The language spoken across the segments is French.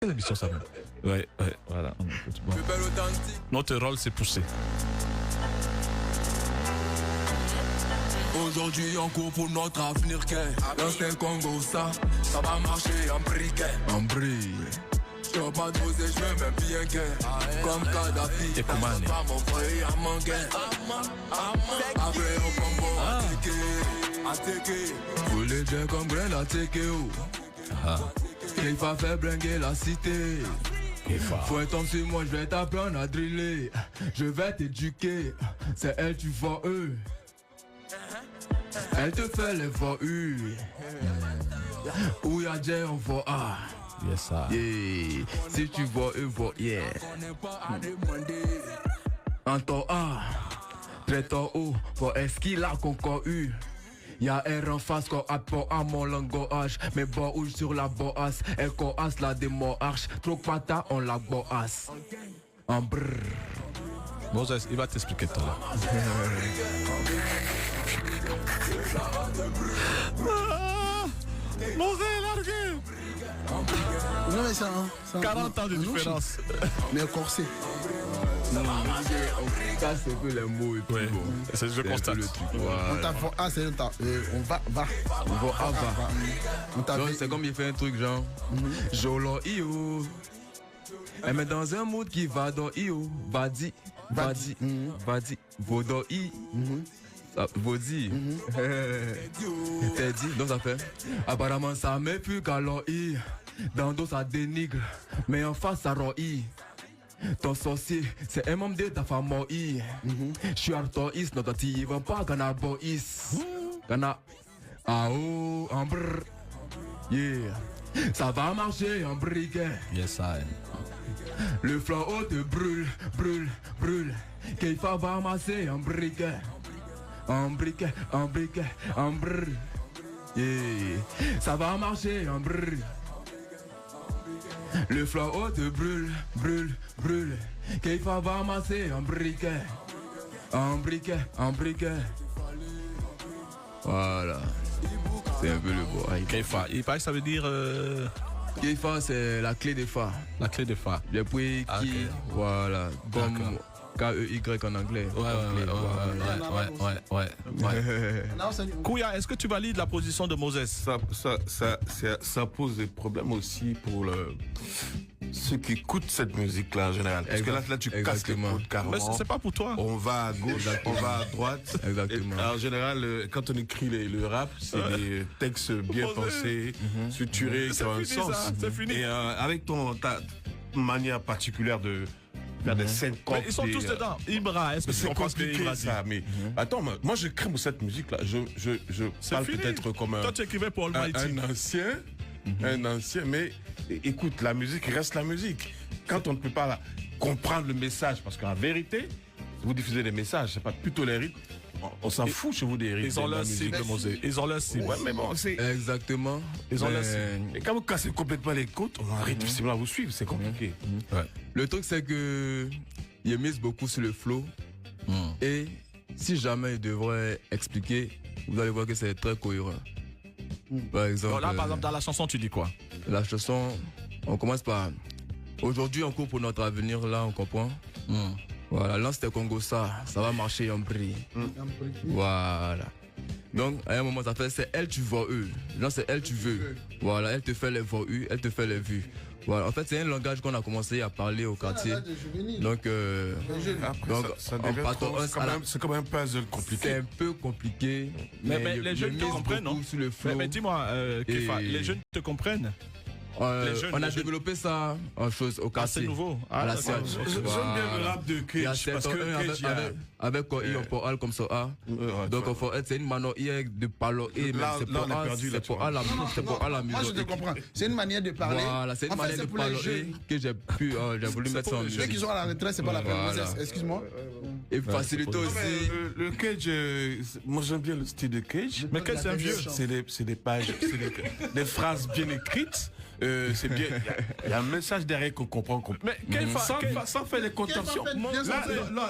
Quelle émission ça? Ouais, voilà. Notre rôle, c'est pousser. Aujourd'hui on court pour notre avenir. L'ancien Congo ça va marcher en briquet. En brille. Je veux pas doser, je veux même bien que comme Kadhafi. Et comment on est? Pas mon frère à mon gain. Après au Congo à Teke. Vous les dire comme grain à Teke. Qu'il va faire bringuer la cité. Faut être sur moi, je vais t'apprendre à driller. Je vais t'éduquer. C'est elle, tu vois eux. Elle te fait les voix U. Où y'a J, on voit A. Yes, ça. Yeah. Si tu vois eux, vois yeah. En temps A, très en haut, pour est-ce qu'il a encore eu? Y'a R en face qu'on apprend à mon langage. Mais bon rouge sur la boasse. Elle coasse la démo arche. Trop pata, on la boasse. En brrr. Moses, il va t'expliquer tout à l'heure. Moses, largué. Non mais ça, 40 ans de différence. Mais corsé. On casse un peu les mots et puis Ouais. bon. Je constate. Le truc. On Voilà. t'a fait ah c'est on va. On va. On t'a Donc fait c'est comme il fait un truc genre Jolo Io. Elle met dans un mood qui va dans Io. Vadi. Vodo I. Vodi. T'es dit, donc ça fait. Apparemment ça met plus qu'à l'OI. Dans dos ça dénigre. Mais en face ça roi. Ton sorcier, c'est un membre de ta famille. Je suis artoïste, notre tille va pas Ghana boys. Ghana. Ah oh, en brr. Yeah. Ça va marcher en briquet. Yes, I. Le flambeau te brûle. Qu'il va ramasser en briquet. En brr. Yeah. Ça va marcher en brr. Le flambeau te brûle. Qu'il va ramasser en briquet. En briquet. Voilà. C'est un peu le beau. Keifa. Il paraît que ça veut dire. Keifa, c'est la clé des phares. La clé de phare. Depuis qui. Okay. Voilà. Comme D'accord. K-E-Y en anglais. Ouais. Non, c'est Kouya, est-ce que tu valides la position de Moses? Ça pose des problèmes aussi pour ceux qui écoutent cette musique-là en général. Parce que là tu casses les Exactement. côtes carrément. Mais c'est pas pour toi. On va à gauche, on va à droite. Exactement. Et en général, quand on écrit le rap, c'est des textes bien pensés, structurés, qui ont un fini, sens. ça, c'est fini. Et avec ta manière particulière de faire des syncopes. Mais ils sont tous dedans. Ibra, est-ce que tu C'est comprends ce que compliqué Ibra dit? ça, mais attends, moi je crée cette musique-là. Je C'est parle fini. peut-être comme Toi, tu écrivais pour Almighty. un ancien, mais écoute, la musique reste la musique. Quand on ne peut pas comprendre le message, parce qu'en vérité, vous diffusez des messages, c'est pas plutôt les rythmes. On s'en fout chez vous des rythmes. Ils ont de la leur musique. cible, Moses. Ils ont leur cible. Ouais, mais bon, c'est. Exactement. Ils ont Mais leur cible. Et quand vous cassez complètement les côtes, on arrive difficilement à vous suivre, c'est compliqué. Ouais. Le truc, c'est que il mise beaucoup sur le flow. Et si jamais il devrait expliquer, vous allez voir que c'est très cohérent. Par exemple, Bon, là, par exemple, dans la chanson, tu dis quoi? la chanson, on commence par aujourd'hui on court pour notre avenir, là on comprend. Voilà, là c'était Congo ça va marcher en prix. Voilà. Donc à un moment ça fait c'est elle tu vois eux. Là c'est elle tu veux. Voilà, elle te fait les voix U, elle te fait les vues. Voilà, en fait c'est un langage qu'on a commencé à parler au quartier. Donc Après, donc ça en devient partant trop- c'est comme un puzzle compliqué. c'est un peu compliqué. Mais je- les je jeunes te mise comprennent, beaucoup non? sur le flow. Mais dis-moi, Kefa, Et- les jeunes te comprennent? Les jeunes, on a les jeunes. développé ça en chose au quartier. c'est nouveau. À la d'accord. Serge. J'aime bien le rap de Il y a Cage, parce que Cage, il y a- avec quoi il pour al comme ça. Donc il faut être c'est une manière de parler mais Là, c'est là, pour on est al, perdu, là, c'est tu pour vois. al la musique, c'est pour al la Moi je te musique. comprends. C'est une manière de parler. Voilà, c'est une En fait, manière c'est de pour les parler jeunes. que j'ai voulu mettre ça en Ceux qui musique. sont à la retraite, c'est pas la peine. Voilà. Excuse-moi. Et faciliter aussi. Le Cage, moi j'aime bien le style de Cage. Mais quel c'est un vieux? C'est des pages, des phrases bien écrites. C'est bien. Il y a un message derrière qu'on comprend. Mais Kefa, Sans faire les contorsions. Kefa, bien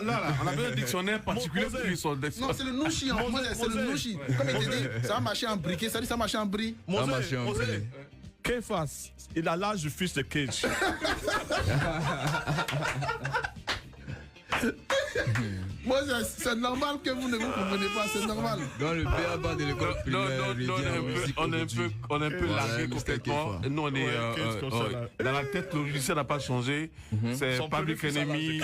Là, on a besoin d'un dictionnaire particulier Mosé. pour lui son Non, c'est le nouchi. Moi, c'est le nouchi. Comme il te dit, ça va marcher en briquet. Ça dit ça marche en bris. Ça marche en Mosé, vrai. K-Face, il a l'âge du fils de Cage. Moi, c'est normal que vous ne vous comprenez pas, c'est normal. Dans le BABA de l'école primaire, on est un peu largué complètement. Nous, on est dans la tête, le logiciel n'a pas changé. C'est Public Enemy.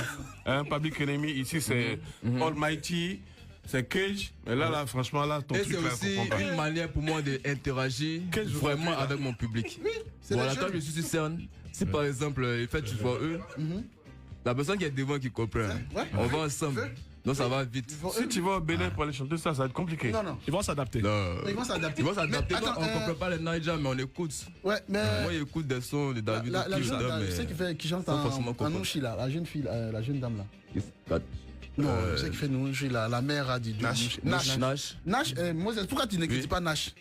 Public Enemy, ici, c'est Almighty. C'est Cage, mais là, franchement, là, ton et truc, c'est aussi une manière pour moi d'interagir vraiment avec mon public. Oui, c'est voilà, quand je suis sur scène, si par exemple, il fait tu vois eux, la personne qui est devant qui comprend, on va ensemble. Donc ça va vite. Si tu vas au Bénin pour aller chanter ça va être compliqué. Non, non. Ils vont s'adapter. Ils vont s'adapter. Ils vont s'adapter. Mais attends, On ne comprend pas les Naija, mais on écoute. Ouais, mais. Moi, j'écoute des sons de David. Je sais qui chante en Nouchi, là, la jeune fille, la jeune dame là. Non, je sais qui fait Nouchi, la mère a dit Nash. Nash, Moses, pourquoi tu n'écoutes pas Nash?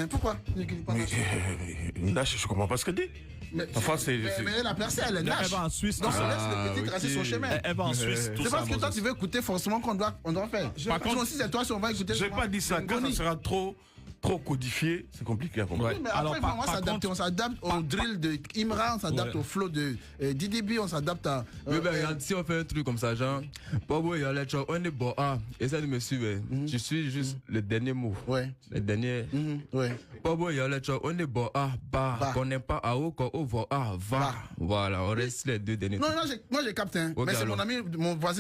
Pourquoi tu n'écoutes pas Nash? Nash, je comprends pas ce qu'elle dit. Mais elle a percé, elle est Nash. Elle va en Suisse. Donc on laisse le petit tracer son chemin. Elle va en Suisse. C'est parce que toi tu veux écouter forcément qu'on doit faire. Par contre, si c'est toi, si on va écouter. Je n'ai pas dit ça. Quand ça sera trop codifié, c'est compliqué à comprendre. Oui, mais après, on s'adapte au drill de Imran, on s'adapte au flow de DDB, on s'adapte à. Mais regarde, si on fait un truc comme ça, genre, on est bon, essaie de me suivre. Je suis juste le dernier mot. Ouais. Le dernier. Ouais. On est bon, qu'on n'est pas à haut, qu'on va. Voilà, on reste les deux derniers. Non, moi j'ai capté. Mais c'est mon ami, mon voisin.